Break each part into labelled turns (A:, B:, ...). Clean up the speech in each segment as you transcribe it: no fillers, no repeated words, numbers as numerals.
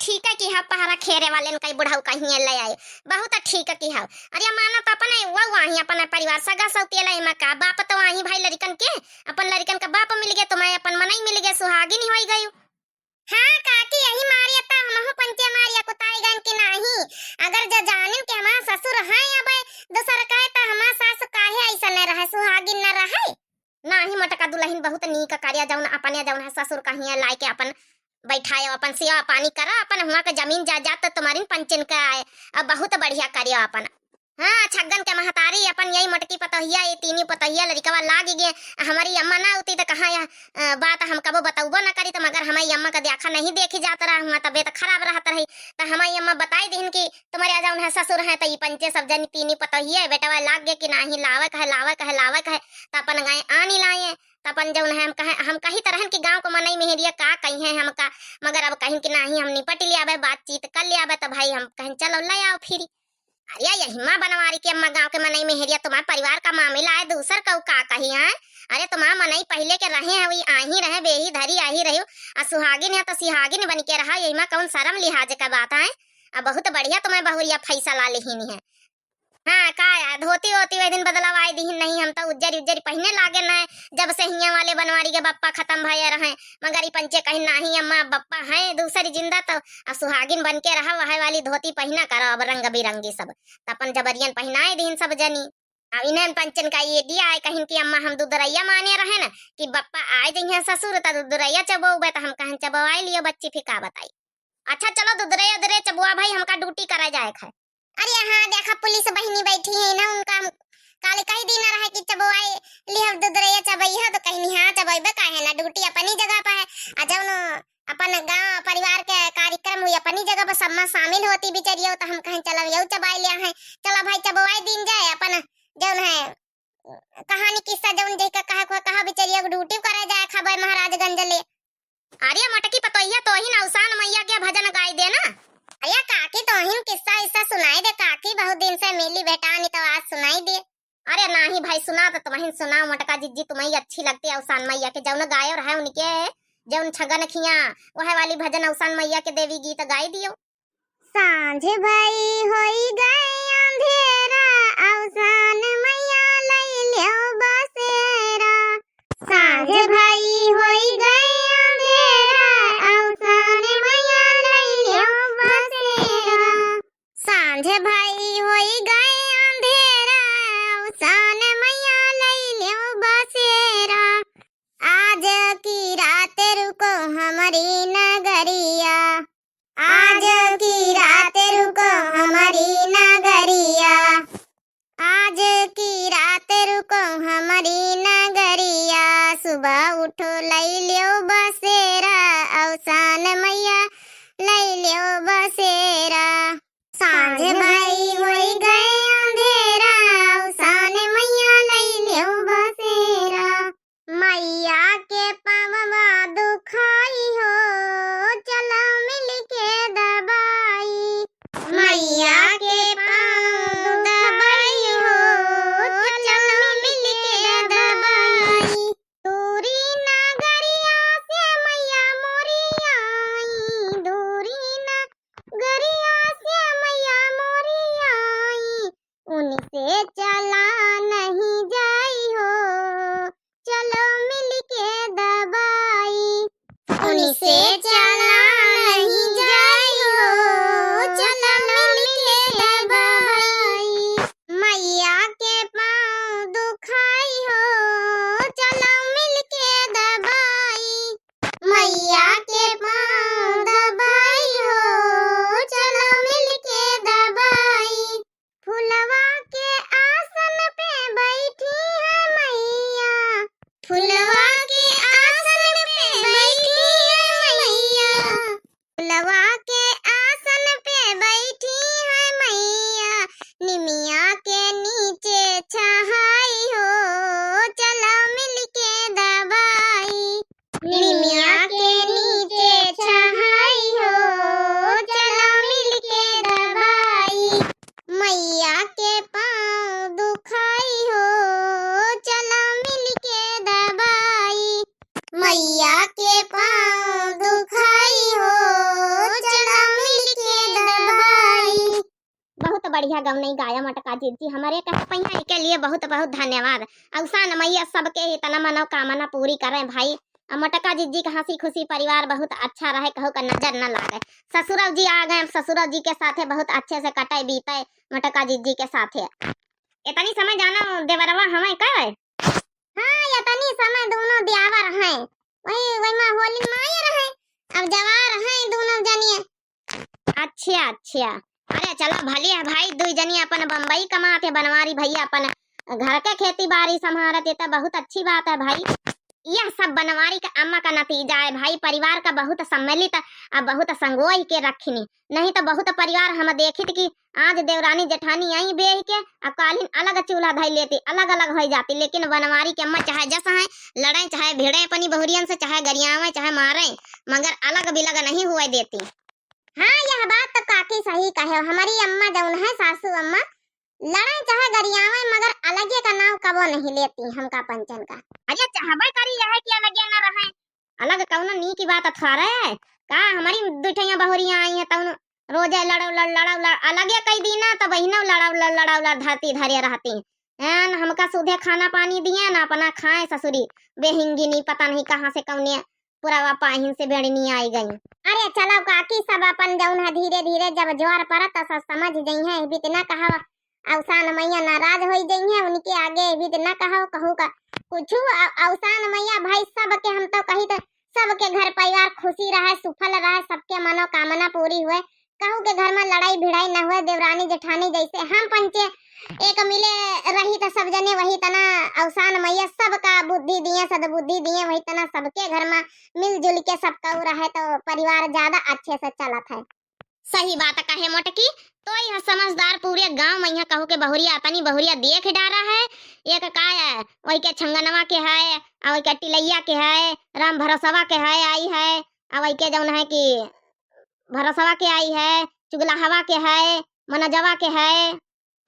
A: ठीक है कि हा पहाड़ा खेरे वाले कई बुढ़ाऊ कहीं ले आए, बहुत ठीक है कि हा। अरे माना तो अपन वो वहीं अपन परिवार सगा सौतेला इमा का बाप तो वहीं भाई लड़कन के अपन लड़कन का बाप मिल गया तो मैं अपन मनई मिल गया सुहागिन हो गई। हाँ काकी यही मारिया ता हमहु पंचे मारिया कुताई गन के नहीं अगर ज जानिन के हमार ससुर है अब दूसर कहे त हमार सास काहे ऐसा न रहे सुहागिन न रहे नाही मटका दुल्हन बहुत नीक कार्य जौन अपने जौन है ससुर कहिया लाए के अपन बैठाए अपन सेवा पानी करा अपन हुआ के जमीन जायदाद तो तुम्हारी पंचन का आए अब बहुत बढ़िया कार्य अपन। हाँ छगन के महतारी अपन यही मटकी पतहिया ये तीनी पतहिया लड़कवा लाग गए हमारी अम्मा ना होती तो कहाँ बात हम कबो बताऊबो ना करी तो मगर हमारी अम्मा का देखा नहीं देखी जाता रहा हमारा तबियत खराब रहता रही तो हमारी अम्मा बताई दिन कि तुम्हारे जौन है ससुर है तो ये पंचे सब जनी तीनी पतहिया बेटवा लाग गए कि नहीं लावे कहे लावे कहे लावे कहे तो अपन गाय आनी लाए तो अपन जौन है हम कही तरह कि गाँव को मनई मेहरिया का कही है हमका मगर अब कहीं कि नहीं हम निपट लिया बातचीत कर लिया तो भाई हम कहीं चलो ले आओ फिर। अरे यही माँ बनवारी के अम्मा गाँव के मनई मेहरिया तुम्हारे परिवार का मामला है दूसर का का कही है। अरे तुम्हारा मनई पहले के रहे हैं वही आही रहे बेही धरी आही रही और सुहागिन है तो सुहागिन बन के रहा यही माँ कौन शर्म लिहाज का बात है। अब बहुत बढ़िया तुम्हें बहुरिया फैसला लेहिन है। हाँ का धोती होती वही दिन बदलाव आए दिन नहीं हम तो उज्जर उज्जर पहने लागे न जब से हिया वाले बनवारी के बप्पा खत्म भये रहे मगर पंचे कहीं नहीं अम्मा बप्पा है दूसरी जिंदा तो सुहागिन बन के रहा वह वाली धोती पहना करो अब रंग बिरंगी सब अपन जबरियन पहनाए दिन सब जनी अब इन्हें पंचन का ये दिया है कहीं की अम्मा हम दुदरैया माने रहे न कि बप्पा आए जइहे ससुर तो दुदरैया चबोबे तो हम कहीं चबोवाई लियो बच्ची फिर का बताई। अच्छा चलो दुदरैया दरे चबुआ भाई हमका ड्यूटी करा जाए है। अरे हाँ देखा पुलिस बहनी बैठी है ना उनका काले कई दिन रहा कि चबोआई लिहब दुदरैया चबई है तो कहीं हाँ चबईबे काहे ना ड्यूटी अपनी जगह पर है आ जब अपन गांव परिवार के कार्यक्रम हुई अपनी जगह पर सब में शामिल होती बिचारियो तो हम कहीं चलो यू चबाई लिया है चलो भाई चबोआई दिन जाए अपन जौन है कहानी किस्सा जौन देख कहा बिचारिया को ड्यूटी करा जाए खबर महाराजगंज ले। अरे मटकी पतोहिया तो ही नौसान मैया के भजन गाई दे ना अया काकी तो हिन किस्सा इस्सा सुनाई दे काकी बहुत दिन से मिली बेटा नहीं तो आज सुनाई दे। अरे नहीं भाई सुना तो तुम्हें सुनाओ मटका जिज्जी तुम्हें अच्छी लगती है अवसान मैया के जौन गायो रहा उनके जौन छगन खिया वह वाली भजन अवसान मैया के देवी गीत गाई दियो। सांझ भाई होई गए अंधेरा अवसान मैया लई लियो बसेरा सांझ भाई होई गए अंधेरा अवसान मैया लई लियो बसेरा सांझ भाई होई गए अंधेरा अवसान मैया लई लियो बसेरा आज की रात रुको हमारी नगरिया आज की रात रुको हमारी नगरिया आज की रात रुको हमारी नगरिया सुबह उठो लई लियो बसेरा अवसान मैया लई लियो बसेरा सांझ भाई होई गए अंधेरा अवसान मैया लई लियो बसेरा मैया के पाववा दुखाई हो चलो मिल के दबाई मैया के पाँव दबाई हो चलो मिल के दबाई दूरी नगरिया से मैया मोरी आई दूरी नगरिया से मैया मोरी आई उनसे चला नहीं जाई हो चलो मिल के दबाई उनसे चला नहीं जाई हो चलो मिल के दबाई मैया के पाँव दुखाई हो चलो मिल के दबाई मैया के पाँव दबाई हो चलो मिल के दबाई फुलवा के आसन पे बैठी है मैया फुलवा के आसन पे बैठी है मैया फुलवा के आसन पे बैठी है मैया निमिया के नीचे छहाई हो चलो मिल के दबाई निमिया के नीचे छहाई हो चलो मिल के दबाई मैया के पाँव दुखाई हो चलो मिल के दबाई मैया के पाँव दुखाई हो चलो बढ़िया गौ नहीं गाया मटका जीजी, हमारे पहिया के लिए बहुत बहुत धन्यवाद। अवसान मैया सबके ही तना मनोकामना पूरी करें भाई। मटका जीजी का हंसी खुशी परिवार बहुत अच्छा रहे, कहू का नजर न लागे। ससुर जी आ गए, ससुर जी के साथे बहुत अच्छे से कटे बीते मटका जीजी के साथे। इतनी समय जाना देवरवा हमें कहे। हाँ इतनी समय दोनों दियावर हैं, वही वही माँ होली माए रहे, अब जवार हैं दोनों जनिए। अच्छा अच्छा, अरे चलो भले है भाई, दो जनी अपन बम्बई कमाते, बनवारी भैया अपन घर के खेती बाड़ी संभालते, तो बहुत अच्छी बात है भाई। यह सब बनवारी का अम्मा का नतीजा है भाई। परिवार का बहुत सम्मिलित और बहुत संगोई के रखनी, नहीं तो बहुत परिवार हम देखित कि आज देवरानी जेठानी आई बेह के कालीन अलग चूल्हा धई लेती, अलग अलग हो जाती, लेकिन बनवारी के अम्मा चाहे जैसा है लड़े, चाहे भिड़े अपनी बहुरियन से, चाहे गरियावे, चाहे मारे, मगर अलग बिलग नहीं हुए देती। हाँ यह बात तो काकी सही कहे। हमारी अम्मा जौन है सासू अम्मा, लड़े चाहे गरियावे मगर अलगे का नाम कबो नहीं लेती हमका पंचन का। अरे चाहबे करी यह कि अलगे न रहे, अलग कौन नी की बात अथवा रहे का। हमारी दुठैया बहुरियां आई है तौन रोजे लड़ो अलगे कई दीना, तो बहिनो लड़ो धरती धरे रहती एन। हमका सुधे खाना पानी दिए ना, अपना खाए ससुरी बेहिंगी नहीं, पता नहीं कहाँ से कौने पुरावा पाहिन से बेड़नी आई गई। अरे चलो काकी सब अपन जौन है धीरे धीरे जब जोर पड़त सब समझ गई है, बितना कहा अवसान मैया नाराज हो गई है, उनके आगे भी न कहू का कुछ। अवसान मैया भाई सबके हम तो कही तो सबके घर परिवार खुशी रहे, सुफल रहे, सबके मनोकामना पूरी हुए, कहू के घर में लड़ाई भिड़ाई न हुए। देवरानी जेठानी जैसे हम पंचे एक मिले रही तो सब जने वही तना अवसान मैया सबका बुद्धि दिए, सद्बुद्धि दिए, वही तना सबके घर में मिलजुल के सब कहू रहे तो परिवार ज्यादा अच्छे से चलत है। सही बात कहे मोटकी, तो यह समझदार पूरे गांव में यहाँ कहू के बहुरिया अपनी बहुरिया देख डारा है। एक का है वही के छंगनवा के है, और के टिलैया के है, राम भरोसवा के है आई है, और वही के जौन है कि भरोसवा के आई है, चुगलाहवा के है, मनजवा के है,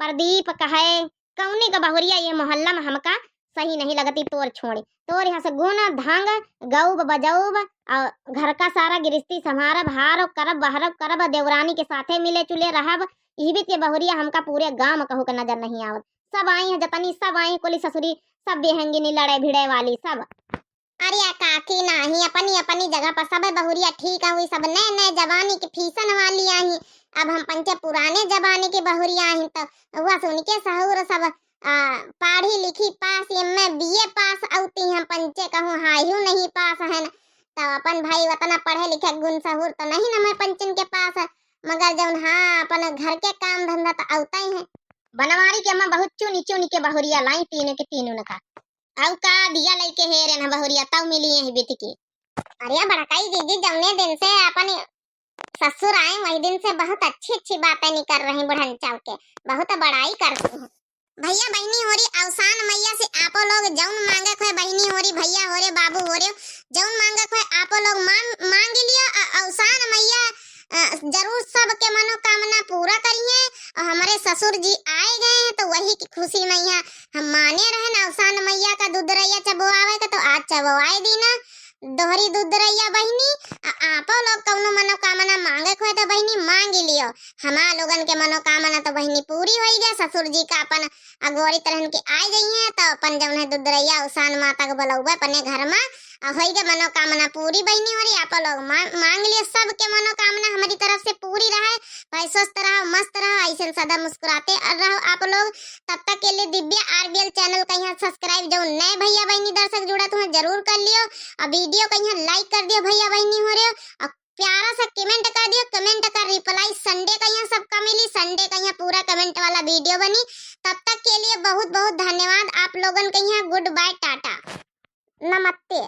A: प्रदीप का है। कौनी का बहुरिया ये मोहल्ला में हमका सही नहीं लगती तोर छोड़ी। तोर यहाँ से गुण ढंग गौब बजौब और घर का सारा गिरस्ती संभारब, हारब करब बहरब करब, देवरानी के साथे मिले चुले रहब। इही के बहुरिया हमका पूरे गांव में कहू का नजर नहीं आवत। सब आई है जतनी, सब आई कोली ससुरी, सब बेहंगिनी लड़े भिड़े वाली सब। अरे काकी नहीं, अपनी अपनी जगह पर सब बहुरिया ठीक है, हुई सब नए नए जवानी की फीसन वाली आई। अब हम पंचे पुराने जमाने की बहुरिया आई, तो वह सुन के सहूर सब पढ़ी लिखी पास, में बीए पास आती हम पंचे कहूँ हायू नहीं पास है न, तो अपन भाई वतना पढ़े लिखे गुण सहूर तो नहीं न मैं पंचन के पास है, मगर जब हाँ अपन घर के काम धंधा तो आता ही है। बनवारी के अम्मा बहुत चुनी चुनी के बहुरिया लाई, तीनों के तीनों न का औ का दिया लेके हेरे न बहुरिया तब मिली है बीत की। अरे बड़काई दीदी जौने दिन से अपन ससुर आए वही दिन से बहुत अच्छी अच्छी बातें नहीं कर रही, बुढ़न चाव के बहुत बड़ाई करती है। भैया बहनी हो रही अवसान मैया से आपो लोग जौन मांगे खोए, बहनी हो रही भैया हो रहे बाबू हो रहे, जौन मांगे खोए आपो लोग मांग लियो। अवसान मैया जरूर सबके मनोकामना पूरा करिए। और हमारे ससुर जी आए गए हैं तो वही की खुशी में यहाँ हम माने रहे ना। अवसान मैया का दूध रैया चबोआवे का तो आज चबोआए दी ना दोहरी दूध रैया बहनी। आपो लोग कौनो मनोकामना मांगे खोए तो बहनी मांग लियो। हमारा लोगन के मनोकामना तो बहनी पूरी हो गया। ससुर जी का अपन अगोरी तरह के आ गई है तो अपन जब है दूध रैया अवसान माता को बुलाऊबे अपने घर में हो गए मनोकामना पूरी बहनी हो रही। आप लोग मांग लियो सबके मनोकामना हमारी तरफ से पूरी रहे। भाई स्वस्थ रहो मस्त रहो ऐसे सदा मुस्कुराते रहो आप लोग। तब तक के लिए दिव्या आरबीएल चैनल का यहाँ सब्सक्राइब जो नए भैया बहनी दर्शक जुड़ा तो जरूर कर लियो और वीडियो का यहाँ लाइक कर दियो भैया बहनी हो रहे हो और प्यारा सा कमेंट कर दियो। कमेंट का रिप्लाई संडे का यहाँ सबका मिली, संडे का यहाँ पूरा कमेंट वाला वीडियो बनी। तब तक के लिए बहुत बहुत धन्यवाद आप लोगन के यहाँ। गुड बाय टाटा नमस्ते।